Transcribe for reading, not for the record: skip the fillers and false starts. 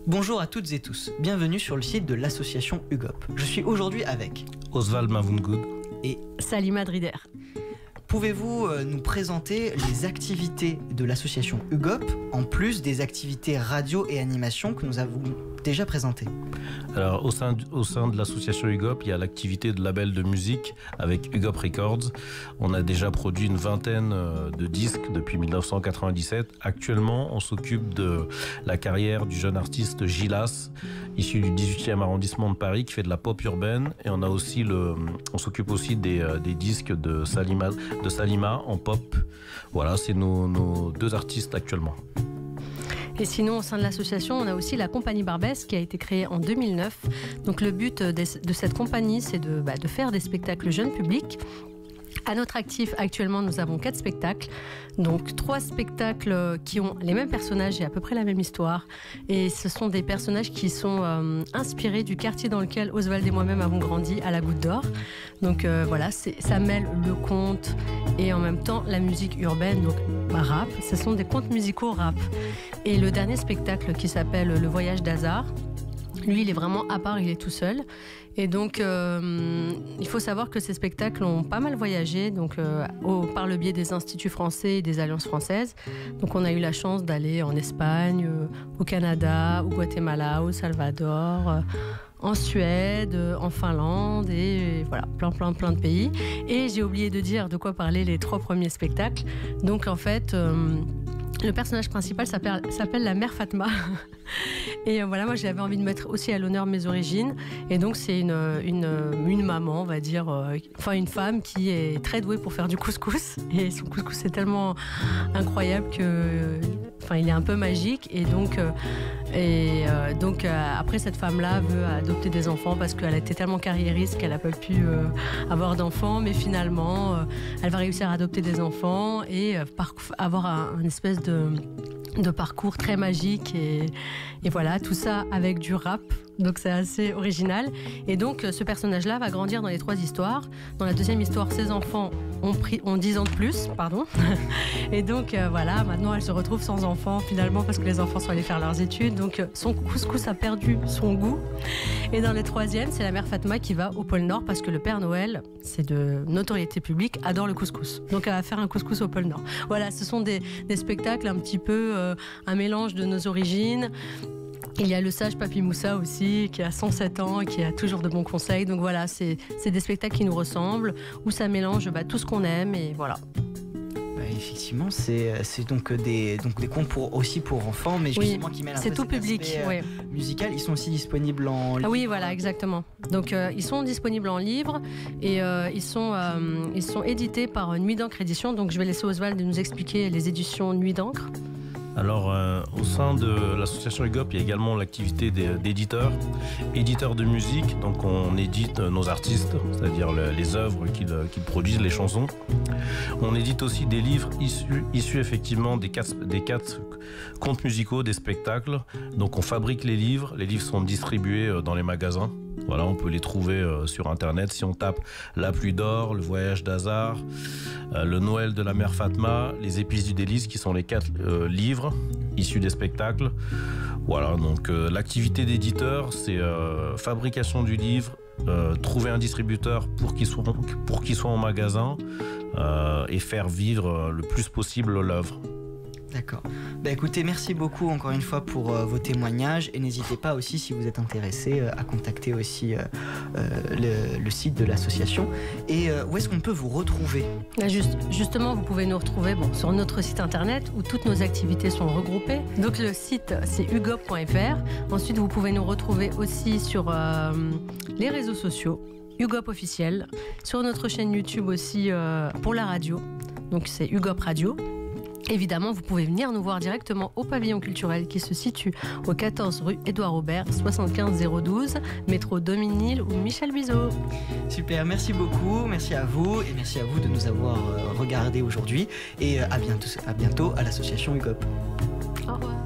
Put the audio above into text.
Bonjour à toutes et tous, bienvenue sur le site de l'association UGOP. Je suis aujourd'hui avec Oswald Mavungoud et Salima Drider. Pouvez-vous nous présenter les activités de l'association UGOP, en plus des activités radio et animation que nous avons déjà présentées? Alors, au sein de l'association UGOP, il y a l'activité de label de musique avec UGOP Records. On a déjà produit une vingtaine de disques depuis 1997. Actuellement, on s'occupe de la carrière du jeune artiste Gilas, issu du 18e arrondissement de Paris, qui fait de la pop urbaine. Et on s'occupe aussi des disques de Salima en pop. Voilà, c'est nos deux artistes actuellement. Et sinon, au sein de l'association, on a aussi la compagnie Barbès qui a été créée en 2009. Donc le but de cette compagnie, c'est de faire des spectacles jeunes publics. À notre actif, actuellement, nous avons 4 spectacles. Donc 3 spectacles qui ont les mêmes personnages et à peu près la même histoire. Et ce sont des personnages qui sont inspirés du quartier dans lequel Oswald et moi-même avons grandi, à la Goutte d'Or. Donc voilà, ça mêle le conte et en même temps la musique urbaine, donc rap. Ce sont des contes musicaux rap. Et le dernier spectacle qui s'appelle Le Voyage d'Hazard, lui, il est vraiment à part, il est tout seul. Et donc, il faut savoir que ces spectacles ont pas mal voyagé, donc, par le biais des instituts français et des alliances françaises. Donc, on a eu la chance d'aller en Espagne, au Canada, au Guatemala, au Salvador, en Suède, en Finlande et voilà, plein de pays. Et j'ai oublié de dire de quoi parlaient les 3 premiers spectacles. Donc, en fait... le personnage principal s'appelle la mère Fatma. Et voilà, moi j'avais envie de mettre aussi à l'honneur mes origines. Et donc c'est une maman, on va dire, une femme qui est très douée pour faire du couscous. Et son couscous est tellement incroyable il est un peu magique. Et donc, après cette femme-là veut adopter des enfants parce qu'elle a été tellement carriériste qu'elle n'a pas pu avoir d'enfants. Mais finalement, elle va réussir à adopter des enfants et avoir un espèce de parcours très magique et voilà, tout ça avec du rap, donc c'est assez original. Et donc ce personnage-là va grandir dans les 3 histoires. Dans la deuxième histoire, ses enfants ont 10 ans de plus, et donc voilà, maintenant elle se retrouve sans enfants finalement parce que les enfants sont allés faire leurs études, donc son couscous a perdu son goût. Et dans le troisième, c'est la mère Fatma qui va au pôle Nord parce que le Père Noël, c'est de notoriété publique, adore le couscous, donc elle va faire un couscous au pôle Nord. Voilà, ce sont des spectacles un petit peu un mélange de nos origines. Il y a le sage Papy Moussa aussi, qui a 107 ans et qui a toujours de bons conseils. Donc voilà, c'est des spectacles qui nous ressemblent, où ça mélange tout ce qu'on aime et voilà. Effectivement, c'est donc des contes aussi pour enfants, mais justement qui mêlent un peu tout public, musical. Ils sont aussi disponibles en livre. Ah oui, voilà, exactement. Donc ils sont disponibles en livre et ils sont édités par Nuit d'encre édition. Donc je vais laisser Oswald nous expliquer les éditions Nuit d'encre. Alors, au sein de l'association UGOP, il y a également l'activité d'éditeurs de musique. Donc, on édite nos artistes, c'est-à-dire les œuvres qu'ils produisent, les chansons. On édite aussi des livres issus effectivement des 4 contes musicaux, des spectacles. Donc, on fabrique les livres. Les livres sont distribués dans les magasins. Voilà, on peut les trouver sur Internet. Si on tape La pluie d'or, Le voyage d'Hazard, Le Noël de la mère Fatma, Les épices du délice, qui sont les 4 livres issus des spectacles. Voilà, donc l'activité d'éditeur, c'est fabrication du livre, trouver un distributeur pour qu'il soit en magasin et faire vivre le plus possible l'œuvre. D'accord. Écoutez, merci beaucoup encore une fois pour vos témoignages et n'hésitez pas aussi, si vous êtes intéressé, à contacter aussi le site de l'association. Et où est-ce qu'on peut vous retrouver ? Justement, vous pouvez nous retrouver sur notre site internet où toutes nos activités sont regroupées. Donc le site, c'est ugop.fr. Ensuite, vous pouvez nous retrouver aussi sur les réseaux sociaux, UGOP officiel, sur notre chaîne YouTube aussi pour la radio. Donc c'est UGOP Radio. Évidemment, vous pouvez venir nous voir directement au pavillon culturel qui se situe au 14 rue Édouard Aubert, 75 012, métro Dominil ou Michel Bizot. Super, merci beaucoup, merci à vous et merci à vous de nous avoir regardés aujourd'hui et à bientôt à l'association UGOP. Au revoir.